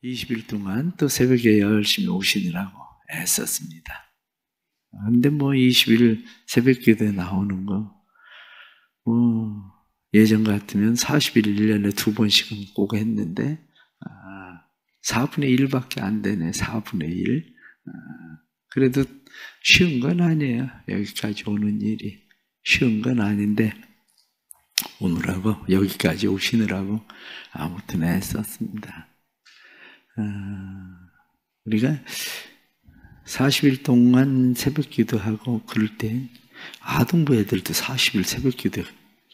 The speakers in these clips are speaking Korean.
20일 동안 또 새벽에 열심히 오시느라고 애썼습니다. 근데 20일 새벽 기도에 나오는 거, 예전 같으면 40일 1년에 2번씩은 꼭 했는데, 4분의 1밖에 안 되네, 4분의 1. 그래도 쉬운 건 아니에요. 여기까지 오는 일이. 쉬운 건 아닌데, 오느라고, 여기까지 오시느라고 아무튼 애썼습니다. 우리가 40일 동안 새벽 기도하고 그럴 때 아동부 애들도 40일 새벽 기도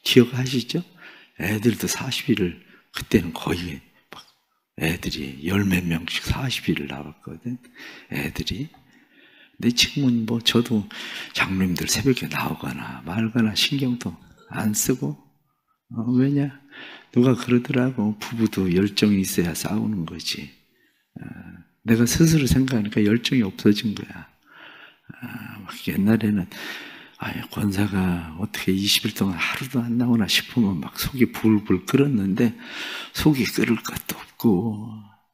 기억하시죠? 애들도 40일을 그때는 거의 막 애들이 열 몇 명씩 40일을 나왔거든. 애들이. 근데 지금은 저도 장로님들 새벽에 나오거나 말거나 신경도 안 쓰고 왜냐? 누가 그러더라고. 부부도 열정이 있어야 싸우는 거지. 내가 스스로 생각하니까 열정이 없어진 거야. 옛날에는 권사가 어떻게 20일 동안 하루도 안 나오나 싶으면 막 속이 불불 끓었는데 속이 끓을 것도 없고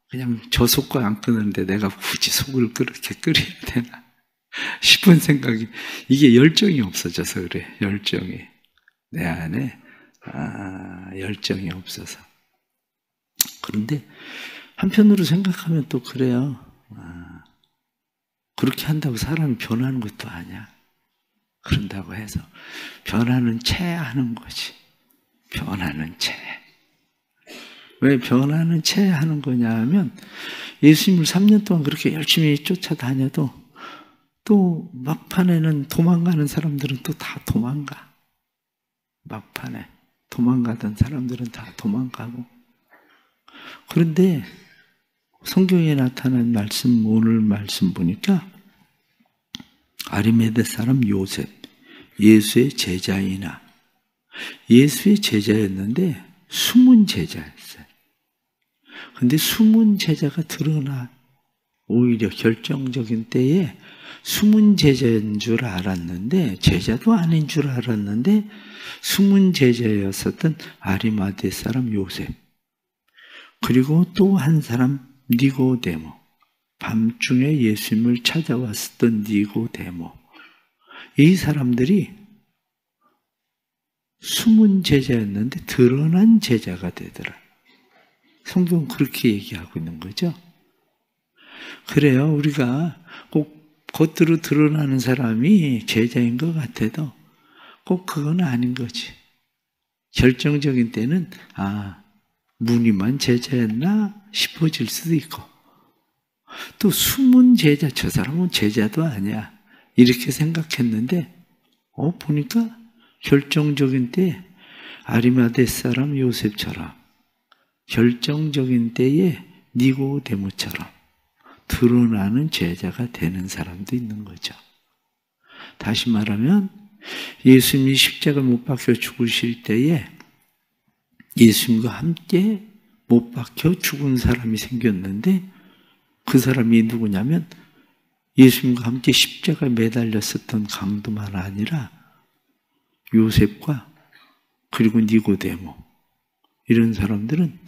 그냥 저 속도 안 끓는데 내가 굳이 속을 그렇게 끓여야 되나 싶은 생각이, 이게 열정이 없어져서 그래. 열정이 내 안에 열정이 없어서. 그런데 한편으로 생각하면 또 그래요. 그렇게 한다고 사람이 변하는 것도 아니야. 그런다고 해서 변하는 채 하는 거지. 변하는 채. 왜 변하는 채 하는 거냐 하면 예수님을 3년 동안 그렇게 열심히 쫓아다녀도 또 막판에는 도망가는 사람들은 또 다 도망가. 막판에 도망가던 사람들은 다 도망가고. 그런데 성경에 나타난 말씀, 오늘 말씀 보니까 아리마대 사람 요셉, 예수의 제자이나, 예수의 제자였는데 숨은 제자였어요. 근데 숨은 제자가 드러나 오히려 결정적인 때에 숨은 제자인 줄 알았는데, 제자도 아닌 줄 알았는데 숨은 제자였었던 아리마대 사람 요셉, 그리고 또 한 사람 니고데모, 밤중에 예수님을 찾아왔었던 니고데모, 이 사람들이 숨은 제자였는데 드러난 제자가 되더라. 성경은 그렇게 얘기하고 있는 거죠. 그래요. 우리가 꼭 겉으로 드러나는 사람이 제자인 것 같아도 꼭 그건 아닌 거지. 결정적인 때는 무늬만 제자였나 싶어질 수도 있고, 또 숨은 제자, 저 사람은 제자도 아니야 이렇게 생각했는데 보니까 결정적인 때 아리마대 사람 요셉처럼, 결정적인 때에 니고데모처럼 드러나는 제자가 되는 사람도 있는 거죠. 다시 말하면 예수님이 십자가 못 박혀 죽으실 때에 예수님과 함께 못 박혀 죽은 사람이 생겼는데, 그 사람이 누구냐면 예수님과 함께 십자가에 매달렸었던 강도만 아니라 요셉과 그리고 니고데모, 이런 사람들은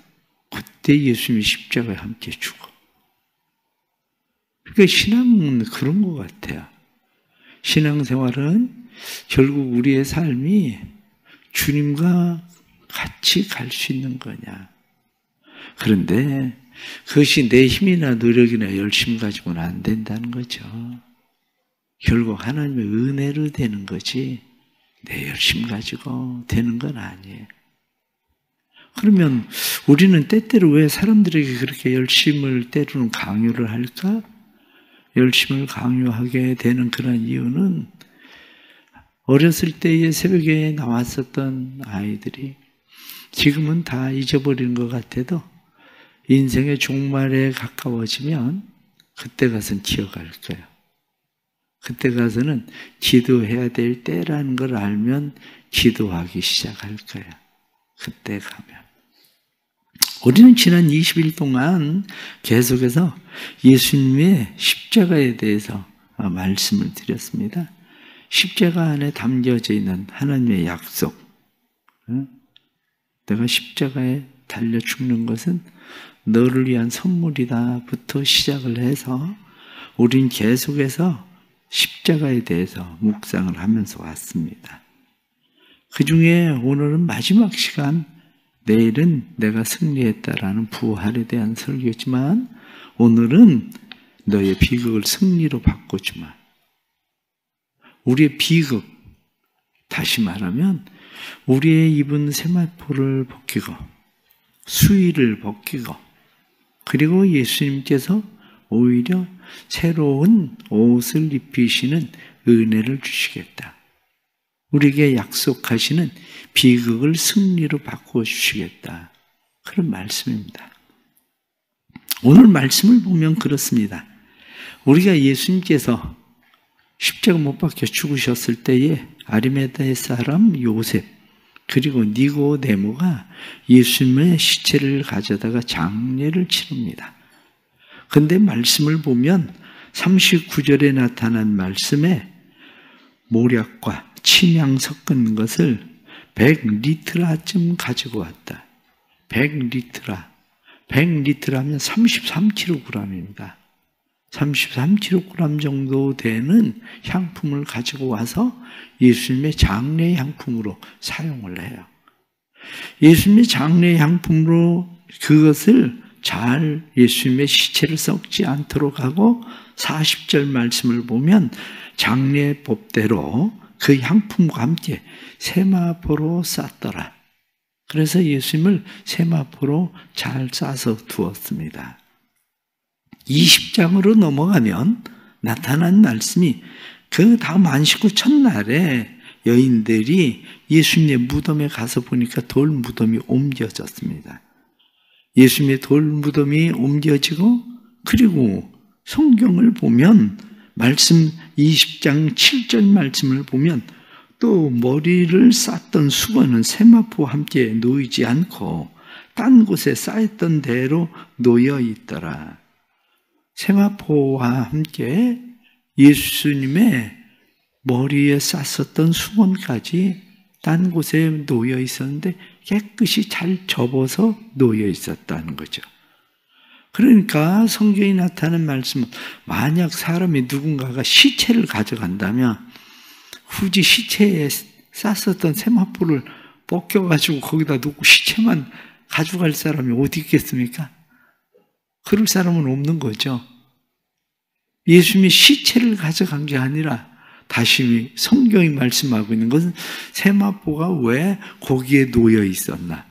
그때 예수님이 십자가에 함께 죽어. 그러니까 신앙은 그런 것 같아요. 신앙생활은 결국 우리의 삶이 주님과 같이 갈 수 있는 거냐. 그런데 그것이 내 힘이나 노력이나 열심 가지고는 안 된다는 거죠. 결국 하나님의 은혜로 되는 거지 내 열심 가지고 되는 건 아니에요. 그러면 우리는 때때로 왜 사람들에게 그렇게 열심을 때로는 강요를 할까? 열심을 강요하게 되는 그런 이유는 어렸을 때에 새벽에 나왔었던 아이들이 지금은 다 잊어버리는 것 같아도 인생의 종말에 가까워지면 그때 가서는 기억할 거예요. 그때 가서는 기도해야 될 때라는 걸 알면 기도하기 시작할 거예요. 그때 가면. 우리는 지난 20일 동안 계속해서 예수님의 십자가에 대해서 말씀을 드렸습니다. 십자가 안에 담겨져 있는 하나님의 약속. 내가 십자가에 달려 죽는 것은 너를 위한 선물이다부터 시작을 해서 우린 계속해서 십자가에 대해서 묵상을 하면서 왔습니다. 그 중에 오늘은 마지막 시간, 내일은 내가 승리했다라는 부활에 대한 설교지만 오늘은 너의 비극을 승리로 바꿔주마. 우리의 비극, 다시 말하면 우리의 입은 세마포를 벗기고 수의를 벗기고 그리고 예수님께서 오히려 새로운 옷을 입히시는 은혜를 주시겠다. 우리에게 약속하시는 비극을 승리로 바꾸어 주시겠다. 그런 말씀입니다. 오늘 말씀을 보면 그렇습니다. 우리가 예수님께서 십자가 못 박혀 죽으셨을 때에 아리마다의 사람 요셉 그리고 니고데모가 예수님의 시체를 가져다가 장례를 치릅니다. 그런데 말씀을 보면 39절에 나타난 말씀에 모략과 침향 섞은 것을 100리트라쯤 가지고 왔다. 100리트라. 100리트라면 33kg입니다. 33kg 정도 되는 향품을 가지고 와서 예수님의 장례 향품으로 사용을 해요. 예수님의 장례 향품으로 그것을 잘 예수님의 시체를 썩지 않도록 하고 40절 말씀을 보면 장례법대로 그 향품과 함께 세마포로 쌌더라. 그래서 예수님을 세마포로 잘 싸서 두었습니다. 20장으로 넘어가면 나타난 말씀이 그 다음 안식구 첫날에 여인들이 예수님의 무덤에 가서 보니까 돌 무덤이 옮겨졌습니다. 예수님의 돌 무덤이 옮겨지고 그리고 성경을 보면 말씀 20장 7절 말씀을 보면 또 머리를 쌌던 수건은 세마포와 함께 놓이지 않고 딴 곳에 쌓였던 대로 놓여 있더라. 세마포와 함께 예수님의 머리에 쌌었던 수건까지 딴 곳에 놓여 있었는데 깨끗이 잘 접어서 놓여 있었다는 거죠. 그러니까 성경에 나타나는 말씀은 만약 사람이 누군가가 시체를 가져간다면 굳이 시체에 쌌었던 세마포를 벗겨가지고 거기다 놓고 시체만 가져갈 사람이 어디 있겠습니까? 그럴 사람은 없는 거죠. 예수님이 시체를 가져간 게 아니라 다시 성경이 말씀하고 있는 것은 세마포가 왜 거기에 놓여 있었나?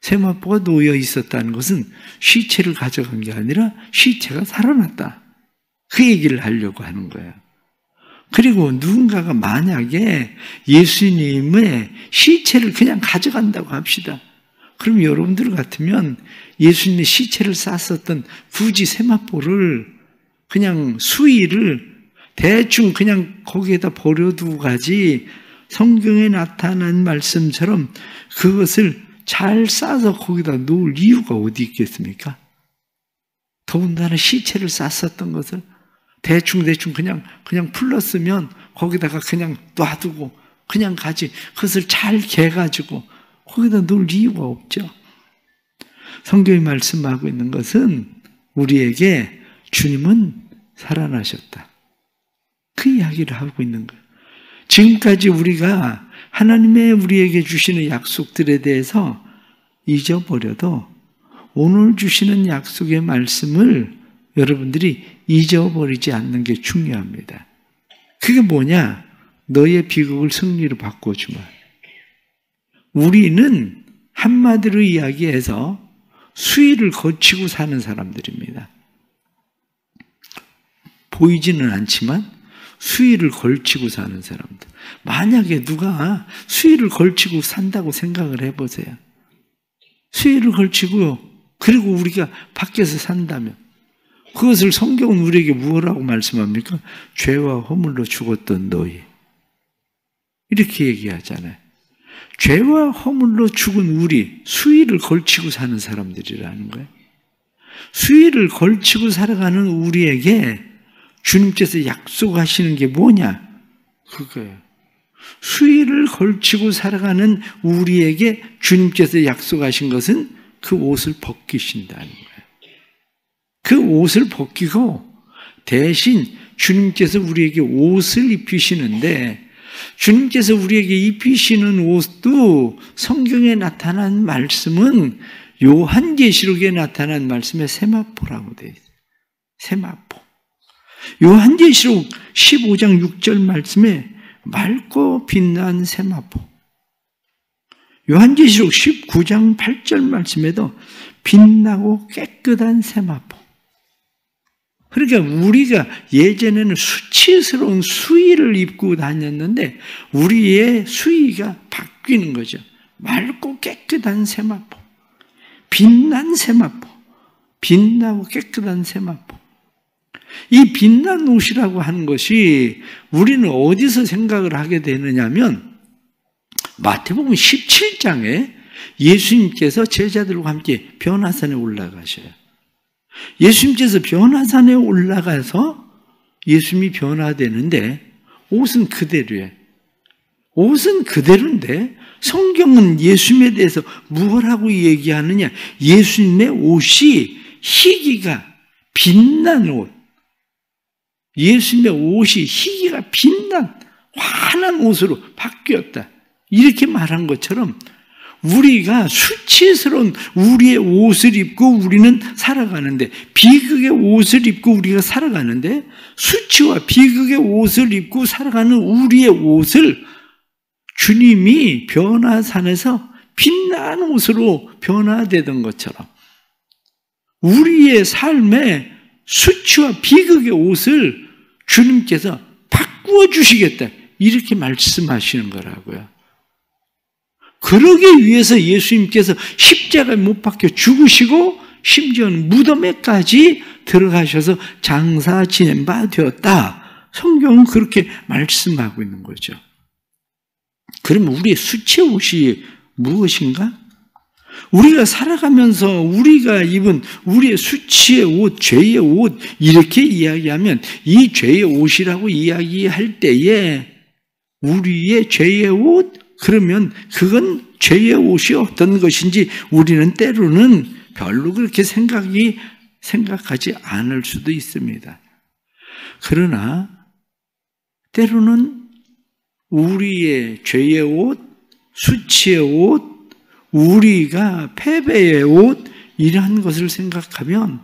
세마포가 놓여 있었다는 것은 시체를 가져간 게 아니라 시체가 살아났다. 그 얘기를 하려고 하는 거예요. 그리고 누군가가 만약에 예수님의 시체를 그냥 가져간다고 합시다. 그럼 여러분들 같으면 예수님의 시체를 쌌었던 굳이 세마포를 그냥 수의를 대충 그냥 거기에다 버려두고 가지 성경에 나타난 말씀처럼 그것을 잘 싸서 거기다 놓을 이유가 어디 있겠습니까? 더군다나 시체를 쌌었던 것을 대충 그냥 풀렀으면 거기다가 그냥 놔두고 그냥 가지 그것을 잘 개가지고 거기다 놓을 이유가 없죠. 성경이 말씀하고 있는 것은 우리에게 주님은 살아나셨다. 그 이야기를 하고 있는 거예요. 지금까지 우리가 하나님의 우리에게 주시는 약속들에 대해서 잊어버려도 오늘 주시는 약속의 말씀을 여러분들이 잊어버리지 않는 게 중요합니다. 그게 뭐냐? 너의 비극을 승리로 바꿔주마. 우리는 한마디로 이야기해서 수위를 거치고 사는 사람들입니다. 보이지는 않지만 수위를 걸치고 사는 사람들. 만약에 누가 수위를 걸치고 산다고 생각을 해보세요. 수위를 걸치고 그리고 우리가 밖에서 산다면 그것을 성경은 우리에게 무엇이라고 말씀합니까? 죄와 허물로 죽었던 너희. 이렇게 얘기하잖아요. 죄와 허물로 죽은 우리, 수위를 걸치고 사는 사람들이라는 거예요. 수위를 걸치고 살아가는 우리에게 주님께서 약속하시는 게 뭐냐? 그거예요. 수위를 걸치고 살아가는 우리에게 주님께서 약속하신 것은 그 옷을 벗기신다는 거예요. 그 옷을 벗기고 대신 주님께서 우리에게 옷을 입히시는데, 주님께서 우리에게 입히시는 옷도 성경에 나타난 말씀은 요한계시록에 나타난 말씀의 세마포라고 되어 있어요. 세마포. 요한계시록 15장 6절 말씀에 맑고 빛난 세마포. 요한계시록 19장 8절 말씀에도 빛나고 깨끗한 세마포. 그러니까 우리가 예전에는 수치스러운 수의를 입고 다녔는데 우리의 수의가 바뀌는 거죠. 맑고 깨끗한 세마포. 빛난 세마포. 빛나고 깨끗한 세마포. 이 빛난 옷이라고 하는 것이 우리는 어디서 생각을 하게 되느냐면, 마태복음 17장에 예수님께서 제자들과 함께 변화산에 올라가셔요. 예수님께서 변화산에 올라가서 예수님이 변화되는데 옷은 그대로예요. 옷은 그대로인데 성경은 예수님에 대해서 무엇라고 얘기하느냐? 예수님의 옷이 희기가 빛난 옷. 예수님의 옷이 희기가 빛난 환한 옷으로 바뀌었다. 이렇게 말한 것처럼 우리가 수치스러운 우리의 옷을 입고 우리는 살아가는데, 비극의 옷을 입고 우리가 살아가는데, 수치와 비극의 옷을 입고 살아가는 우리의 옷을 주님이 변화산에서 빛난 옷으로 변화되던 것처럼 우리의 삶에 수치와 비극의 옷을 주님께서 바꾸어 주시겠다, 이렇게 말씀하시는 거라고요. 그러기 위해서 예수님께서 십자가에 못 박혀 죽으시고 심지어는 무덤에까지 들어가셔서 장사 지낸 바 되었다. 성경은 그렇게 말씀하고 있는 거죠. 그러면 우리의 수치의 옷이 무엇인가? 우리가 살아가면서 우리가 입은 우리의 수치의 옷, 죄의 옷, 이렇게 이야기하면, 이 죄의 옷이라고 이야기할 때에 우리의 죄의 옷, 그러면 그건 죄의 옷이 어떤 것인지 우리는 때로는 별로 그렇게 생각하지 않을 수도 있습니다. 그러나 때로는 우리의 죄의 옷, 수치의 옷, 우리가 패배의 옷, 이러한 것을 생각하면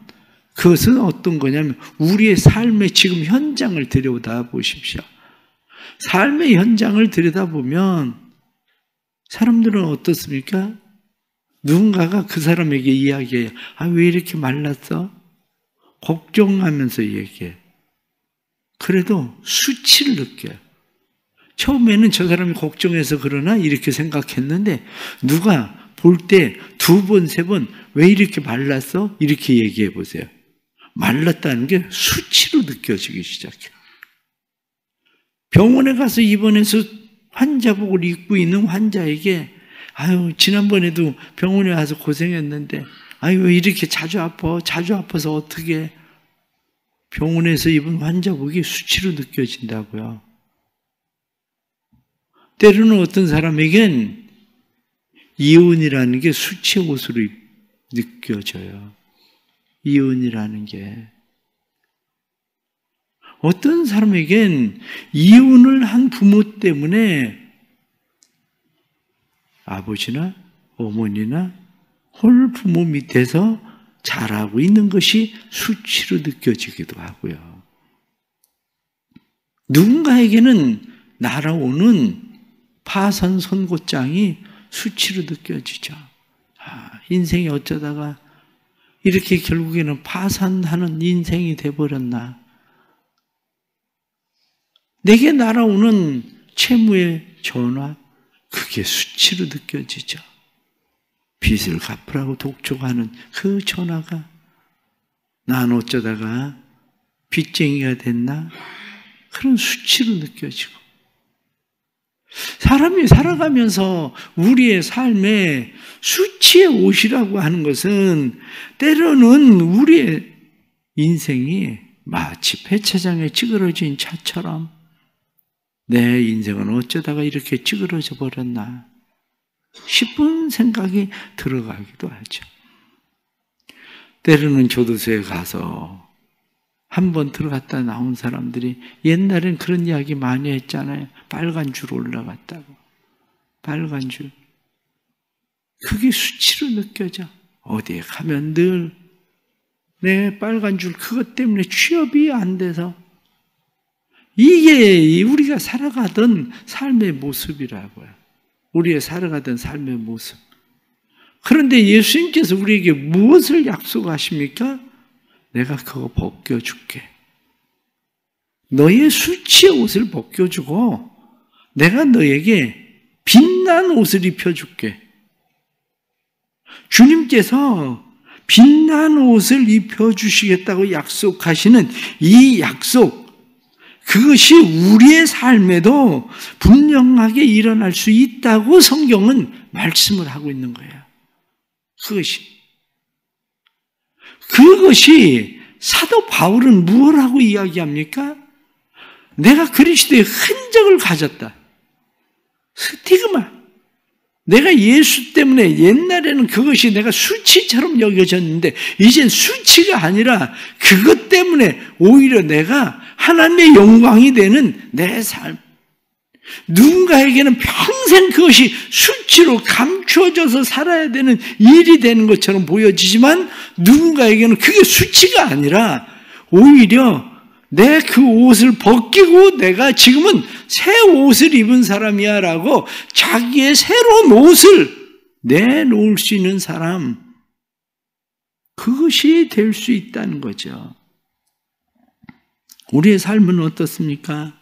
그것은 어떤 거냐면 우리의 삶의 지금 현장을 들여다 보십시오. 삶의 현장을 들여다보면 사람들은 어떻습니까? 누군가가 그 사람에게 이야기해요. 아, 왜 이렇게 말랐어? 걱정하면서 얘기해. 그래도 수치를 느껴요. 처음에는 저 사람이 걱정해서 그러나 이렇게 생각했는데, 누가 볼 때 두 번, 세 번 왜 이렇게 말랐어? 이렇게 얘기해 보세요. 말랐다는 게 수치로 느껴지기 시작해요. 병원에 가서 입원해서 환자복을 입고 있는 환자에게, 아유, 지난번에도 병원에 와서 고생했는데, 아유, 왜 이렇게 자주 아파? 자주 아파서 어떻게? 병원에서 입은 환자복이 수치로 느껴진다고요. 때로는 어떤 사람에겐 이혼이라는 게 수치의 옷으로 느껴져요. 이혼이라는 게. 어떤 사람에겐 이혼을 한 부모 때문에 아버지나 어머니나 홀 부모 밑에서 자라고 있는 것이 수치로 느껴지기도 하고요. 누군가에게는 날아오는 파산 선고장이 수치로 느껴지죠. 인생이 어쩌다가 이렇게 결국에는 파산하는 인생이 돼버렸나. 내게 날아오는 채무의 전화, 그게 수치로 느껴지죠. 빚을 갚으라고 독촉하는 그 전화가, 난 어쩌다가 빚쟁이가 됐나? 그런 수치로 느껴지고. 사람이 살아가면서 우리의 삶에 수치의 옷이라고 하는 것은 때로는 우리의 인생이 마치 폐차장에 찌그러진 차처럼, 내 인생은 어쩌다가 이렇게 찌그러져 버렸나 싶은 생각이 들어가기도 하죠. 때로는 교도소에 가서 한 번 들어갔다 나온 사람들이 옛날엔 그런 이야기 많이 했잖아요. 빨간 줄 올라갔다고. 빨간 줄. 그게 수치로 느껴져. 어디에 가면 늘 내 빨간 줄 그것 때문에 취업이 안 돼서 이게 우리가 살아가던 삶의 모습이라고요. 우리의 살아가던 삶의 모습. 그런데 예수님께서 우리에게 무엇을 약속하십니까? 내가 그거 벗겨줄게. 너의 수치의 옷을 벗겨주고 내가 너에게 빛난 옷을 입혀줄게. 주님께서 빛난 옷을 입혀주시겠다고 약속하시는 이 약속, 그것이 우리의 삶에도 분명하게 일어날 수 있다고 성경은 말씀을 하고 있는 거예요. 그것이 사도 바울은 무엇라고 이야기합니까? 내가 그리스도의 흔적을 가졌다. 스티그마. 내가 예수 때문에 옛날에는 그것이 내가 수치처럼 여겨졌는데 이젠 수치가 아니라 그것 때문에 오히려 내가 하나님의 영광이 되는 내 삶. 누군가에게는 평생 그것이 수치로 감추어져서 살아야 되는 일이 되는 것처럼 보여지지만 누군가에게는 그게 수치가 아니라 오히려 내 그 옷을 벗기고 내가 지금은 새 옷을 입은 사람이야 라고 자기의 새로운 옷을 내놓을 수 있는 사람, 그것이 될 수 있다는 거죠. 우리의 삶은 어떻습니까?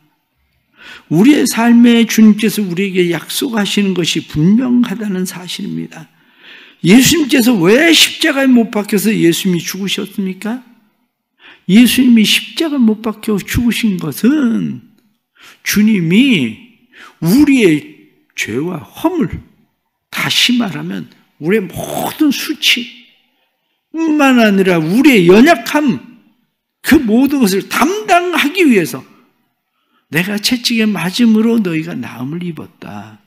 우리의 삶에 주님께서 우리에게 약속하시는 것이 분명하다는 사실입니다. 예수님께서 왜 십자가에 못 박혀서 예수님이 죽으셨습니까? 예수님이 십자가에 못 박혀 죽으신 것은 주님이 우리의 죄와 허물, 다시 말하면 우리의 모든 수치뿐만 아니라 우리의 연약함, 그 모든 것을 담당하기 위해서 내가 채찍에 맞음으로 너희가 나음을 입었다.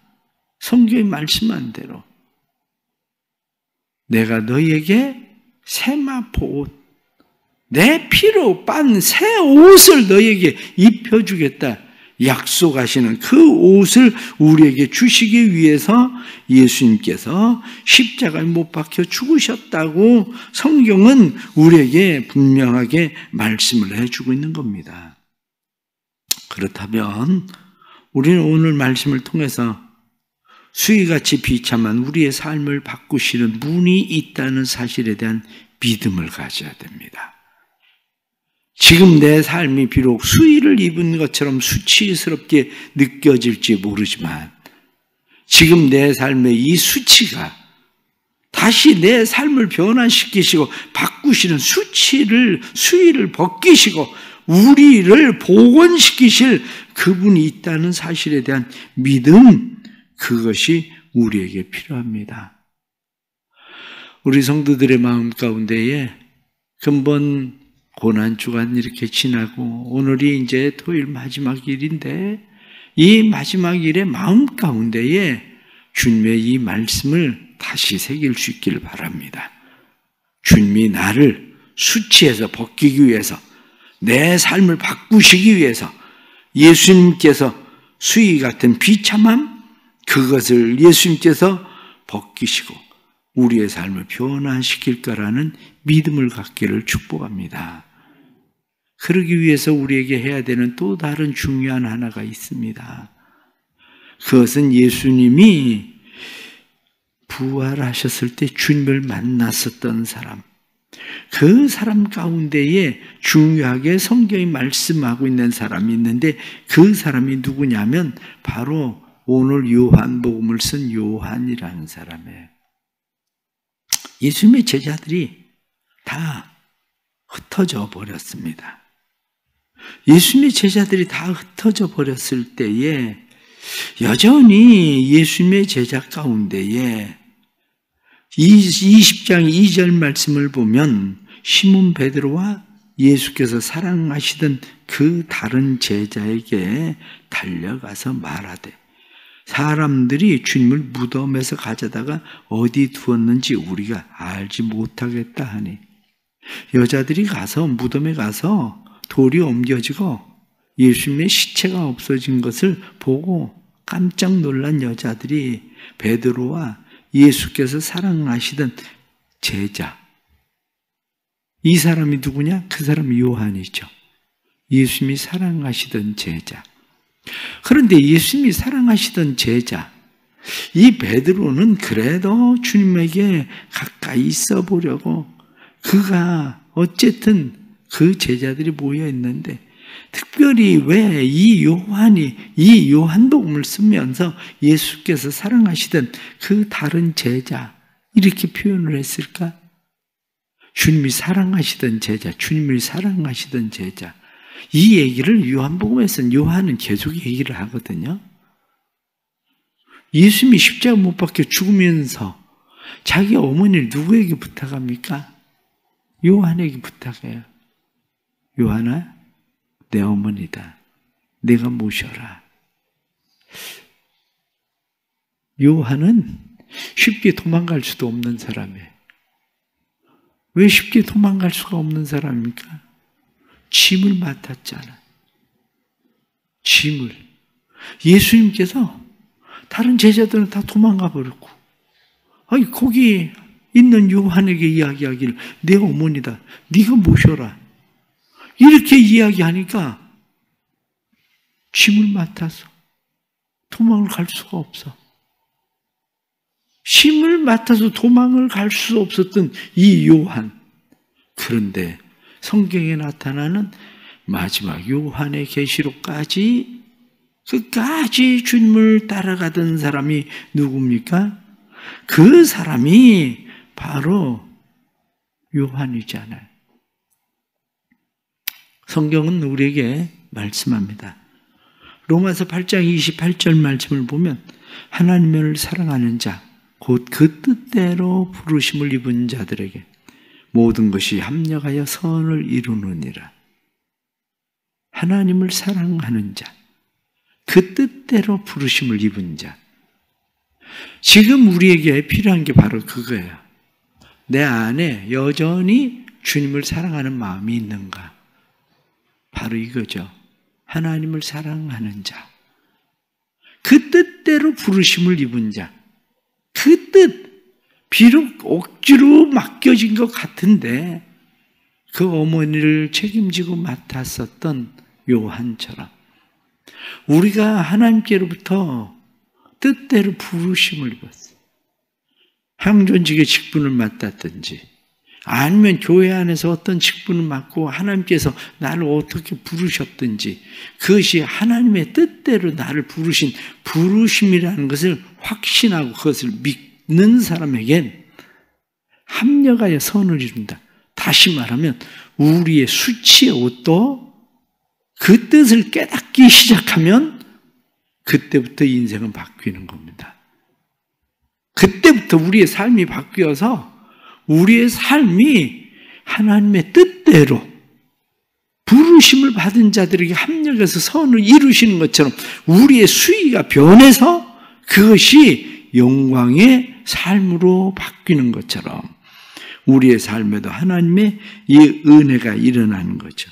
성경이 말씀한 대로 내가 너희에게 세마포 옷, 내 피로 빤 새 옷을 너희에게 입혀주겠다 약속하시는 그 옷을 우리에게 주시기 위해서 예수님께서 십자가에 못 박혀 죽으셨다고 성경은 우리에게 분명하게 말씀을 해주고 있는 겁니다. 그렇다면 우리는 오늘 말씀을 통해서 수위같이 비참한 우리의 삶을 바꾸시는 분이 있다는 사실에 대한 믿음을 가져야 됩니다. 지금 내 삶이 비록 수위를 입은 것처럼 수치스럽게 느껴질지 모르지만 지금 내 삶의 이 수치가 다시 내 삶을 변화시키시고 바꾸시는 수위를 벗기시고 우리를 복원시키실 그분이 있다는 사실에 대한 믿음, 그것이 우리에게 필요합니다. 우리 성도들의 마음 가운데에 근본 고난주간 이렇게 지나고 오늘이 이제 토요일 마지막 일인데 이 마지막 일의 마음 가운데에 주님의 이 말씀을 다시 새길 수 있기를 바랍니다. 주님이 나를 수치에서 벗기기 위해서 내 삶을 바꾸시기 위해서 예수님께서 수위 같은 비참함, 그것을 예수님께서 벗기시고 우리의 삶을 변화시킬 거라는 믿음을 갖기를 축복합니다. 그러기 위해서 우리에게 해야 되는 또 다른 중요한 하나가 있습니다. 그것은 예수님이 부활하셨을 때 주님을 만났었던 사람, 그 사람 가운데에 중요하게 성경이 말씀하고 있는 사람이 있는데 그 사람이 누구냐면 바로 오늘 요한복음을 쓴 요한이라는 사람이에요. 예수님의 제자들이 다 흩어져 버렸습니다. 예수님의 제자들이 다 흩어져 버렸을 때에 여전히 예수님의 제자 가운데에 20장 2절 말씀을 보면 시몬 베드로와 예수께서 사랑하시던 그 다른 제자에게 달려가서 말하되 사람들이 주님을 무덤에서 가져다가 어디 두었는지 우리가 알지 못하겠다 하니 여자들이 가서 무덤에 가서 돌이 옮겨지고 예수님의 시체가 없어진 것을 보고 깜짝 놀란 여자들이 베드로와 예수께서 사랑하시던 제자, 이 사람이 누구냐? 그 사람이 요한이죠. 예수님이 사랑하시던 제자. 그런데 예수님이 사랑하시던 제자, 이 베드로는 그래도 주님에게 가까이 있어 보려고 그가 어쨌든 그 제자들이 모여 있는데 특별히 왜 이 요한이 이 요한복음을 쓰면서 예수께서 사랑하시던 그 다른 제자 이렇게 표현을 했을까? 주님이 사랑하시던 제자, 주님을 사랑하시던 제자. 이 얘기를 요한복음에서는 요한은 계속 얘기를 하거든요. 예수님이 십자가 못 박혀 죽으면서 자기 어머니를 누구에게 부탁합니까? 요한에게 부탁해요. 요한아, 내 어머니다. 내가 모셔라. 요한은 쉽게 도망갈 수도 없는 사람이에요. 왜 쉽게 도망갈 수가 없는 사람입니까? 짐을 맡았잖아. 짐을. 예수님께서 다른 제자들은 다 도망가 버렸고, 아니 거기 있는 요한에게 이야기하기를 내 어머니다. 네가 모셔라. 이렇게 이야기하니까 짐을 맡아서 도망을 갈 수가 없어. 짐을 맡아서 도망을 갈 수 없었던 이 요한. 그런데 성경에 나타나는 마지막 요한의 계시록까지 끝까지 주님을 따라가던 사람이 누굽니까? 그 사람이 바로 요한이잖아요. 성경은 우리에게 말씀합니다. 로마서 8장 28절 말씀을 보면 하나님을 사랑하는 자, 곧 그 뜻대로 부르심을 입은 자들에게 모든 것이 합력하여 선을 이루느니라. 하나님을 사랑하는 자, 그 뜻대로 부르심을 입은 자. 지금 우리에게 필요한 게 바로 그거예요. 내 안에 여전히 주님을 사랑하는 마음이 있는가? 바로 이거죠. 하나님을 사랑하는 자. 그 뜻대로 부르심을 입은 자. 그 뜻. 비록 억지로 맡겨진 것 같은데 그 어머니를 책임지고 맡았었던 요한처럼 우리가 하나님께로부터 뜻대로 부르심을 입었어요. 향전직의 직분을 맡았든지 아니면 교회 안에서 어떤 직분을 맡고 하나님께서 나를 어떻게 부르셨든지 그것이 하나님의 뜻대로 나를 부르신 부르심이라는 것을 확신하고 그것을 믿는 사람에겐 합력하여 선을 이룬다. 다시 말하면 우리의 수치의 옷도 그 뜻을 깨닫기 시작하면 그때부터 인생은 바뀌는 겁니다. 그때부터 우리의 삶이 바뀌어서 우리의 삶이 하나님의 뜻대로 부르심을 받은 자들에게 합력해서 선을 이루시는 것처럼 우리의 수위가 변해서 그것이 영광의 삶으로 바뀌는 것처럼 우리의 삶에도 하나님의 이 은혜가 일어나는 거죠.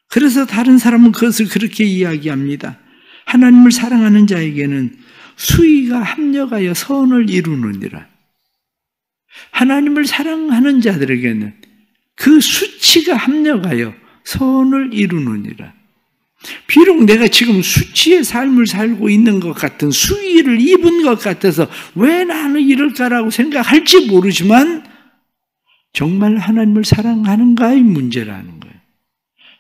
그래서 다른 사람은 그것을 그렇게 이야기합니다. 하나님을 사랑하는 자에게는 수위가 합력하여 선을 이루느니라. 하나님을 사랑하는 자들에게는 그 수치가 합력하여 선을 이루느니라. 비록 내가 지금 수치의 삶을 살고 있는 것 같은 수위를 입은 것 같아서 왜 나는 이럴까라고 생각할지 모르지만 정말 하나님을 사랑하는가의 문제라는 거예요.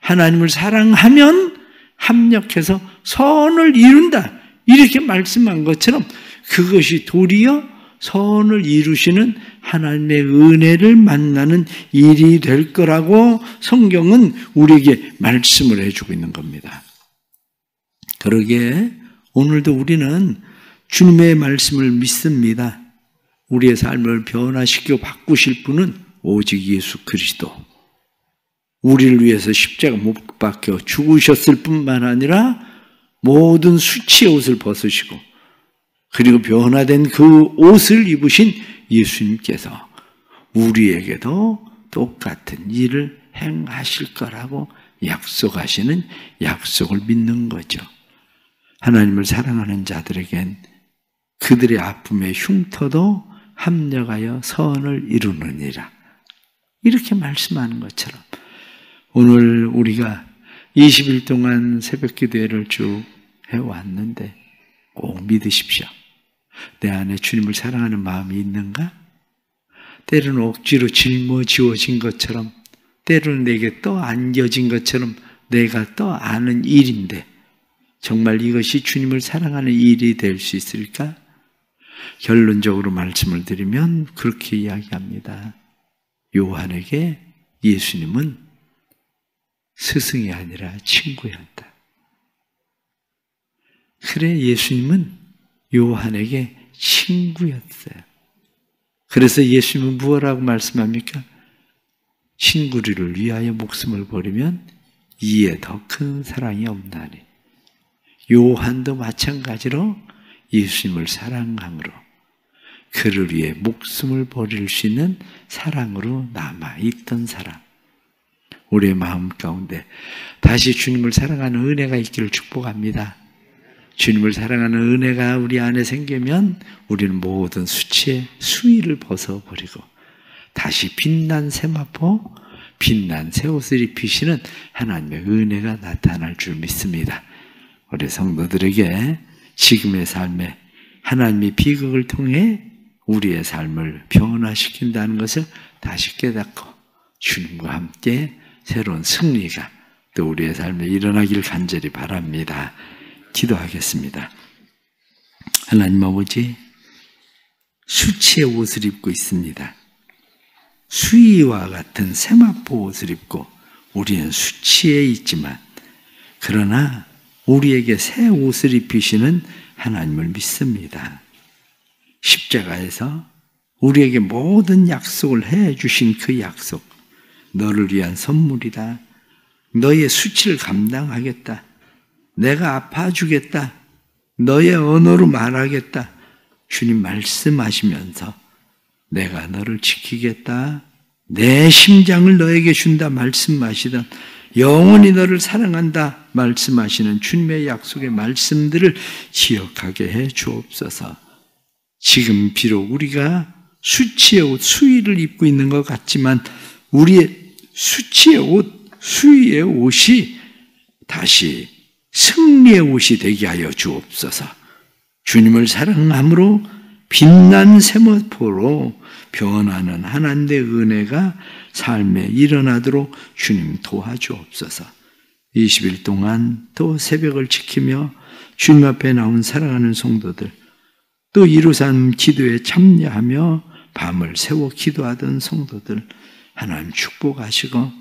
하나님을 사랑하면 합력해서 선을 이룬다. 이렇게 말씀한 것처럼 그것이 도리어 선을 이루시는 하나님의 은혜를 만나는 일이 될 거라고 성경은 우리에게 말씀을 해주고 있는 겁니다. 그러기에 오늘도 우리는 주님의 말씀을 믿습니다. 우리의 삶을 변화시키고 바꾸실 분은 오직 예수 그리스도. 우리를 위해서 십자가 못 박혀 죽으셨을 뿐만 아니라 모든 수치의 옷을 벗으시고 그리고 변화된 그 옷을 입으신 예수님께서 우리에게도 똑같은 일을 행하실 거라고 약속하시는 약속을 믿는 거죠. 하나님을 사랑하는 자들에겐 그들의 아픔의 흉터도 합력하여 선을 이루느니라. 이렇게 말씀하는 것처럼 오늘 우리가 20일 동안 새벽 기도회를 쭉 해왔는데 꼭 믿으십시오. 내 안에 주님을 사랑하는 마음이 있는가? 때로는 억지로 짊어지워진 것처럼, 때로는 내게 떠안겨진 것처럼 내가 떠안은 일인데 정말 이것이 주님을 사랑하는 일이 될 수 있을까? 결론적으로 말씀을 드리면 그렇게 이야기합니다. 요한에게 예수님은 스승이 아니라 친구였다. 그래, 예수님은 요한에게 친구였어요. 그래서 예수님은 무엇라고 말씀합니까? 친구를 위하여 목숨을 버리면 이에 더 큰 사랑이 없나니. 요한도 마찬가지로 예수님을 사랑함으로 그를 위해 목숨을 버릴 수 있는 사랑으로 남아있던 사람. 우리의 마음 가운데 다시 주님을 사랑하는 은혜가 있기를 축복합니다. 주님을 사랑하는 은혜가 우리 안에 생기면 우리는 모든 수치의 수위를 벗어버리고 다시 빛난 세마포, 빛난 새 옷을 입히시는 하나님의 은혜가 나타날 줄 믿습니다. 우리 성도들에게 지금의 삶에 하나님의 비극을 통해 우리의 삶을 변화시킨다는 것을 다시 깨닫고 주님과 함께 새로운 승리가 또 우리의 삶에 일어나길 간절히 바랍니다. 기도하겠습니다. 하나님 아버지, 수치의 옷을 입고 있습니다. 수위와 같은 세마포 옷을 입고 우리는 수치에 있지만 그러나 우리에게 새 옷을 입히시는 하나님을 믿습니다. 십자가에서 우리에게 모든 약속을 해주신 그 약속, 너를 위한 선물이다. 너의 수치를 감당하겠다. 내가 아파주겠다. 너의 언어로 말하겠다. 주님 말씀하시면서 내가 너를 지키겠다. 내 심장을 너에게 준다 말씀하시던 영원히 너를 사랑한다 말씀하시는 주님의 약속의 말씀들을 기억하게 해 주옵소서. 지금 비록 우리가 수치의 옷, 수위를 입고 있는 것 같지만 우리의 수치의 옷, 수위의 옷이 다시 승리의 옷이 되게 하여 주옵소서. 주님을 사랑함으로 빛난 세마포로 변하는 하나님의 은혜가 삶에 일어나도록 주님 도와주옵소서. 20일 동안 또 새벽을 지키며 주님 앞에 나온 사랑하는 성도들, 또 이루산 기도에 참여하며 밤을 새워 기도하던 성도들 하나님 축복하시고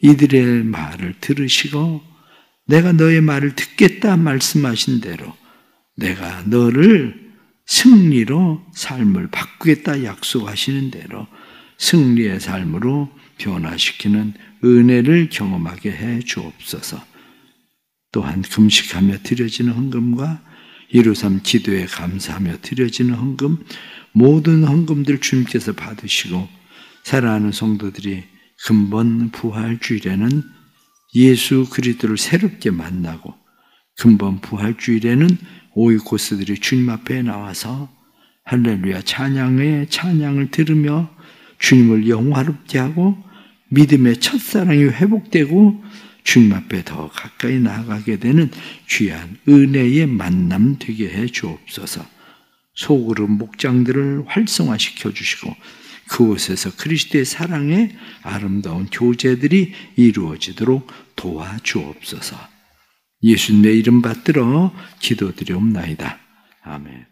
이들의 말을 들으시고 내가 너의 말을 듣겠다 말씀하신 대로 내가 너를 승리로 삶을 바꾸겠다 약속하시는 대로 승리의 삶으로 변화시키는 은혜를 경험하게 해 주옵소서. 또한 금식하며 드려지는 헌금과 이루삼 기도에 감사하며 드려지는 헌금, 모든 헌금들 주님께서 받으시고 사랑하는 성도들이 근본 부활주일에는 예수 그리스도를 새롭게 만나고 근본 부활주일에는 오이코스들이 주님 앞에 나와서 할렐루야 찬양의 찬양을 들으며 주님을 영화롭게 하고 믿음의 첫사랑이 회복되고 주님 앞에 더 가까이 나아가게 되는 귀한 은혜의 만남 되게 해 주옵소서. 소그룹 목장들을 활성화시켜 주시고 그곳에서 그리스도의 사랑의 아름다운 교제들이 이루어지도록 도와주옵소서. 예수님의 이름 받들어 기도드리옵나이다. 아멘.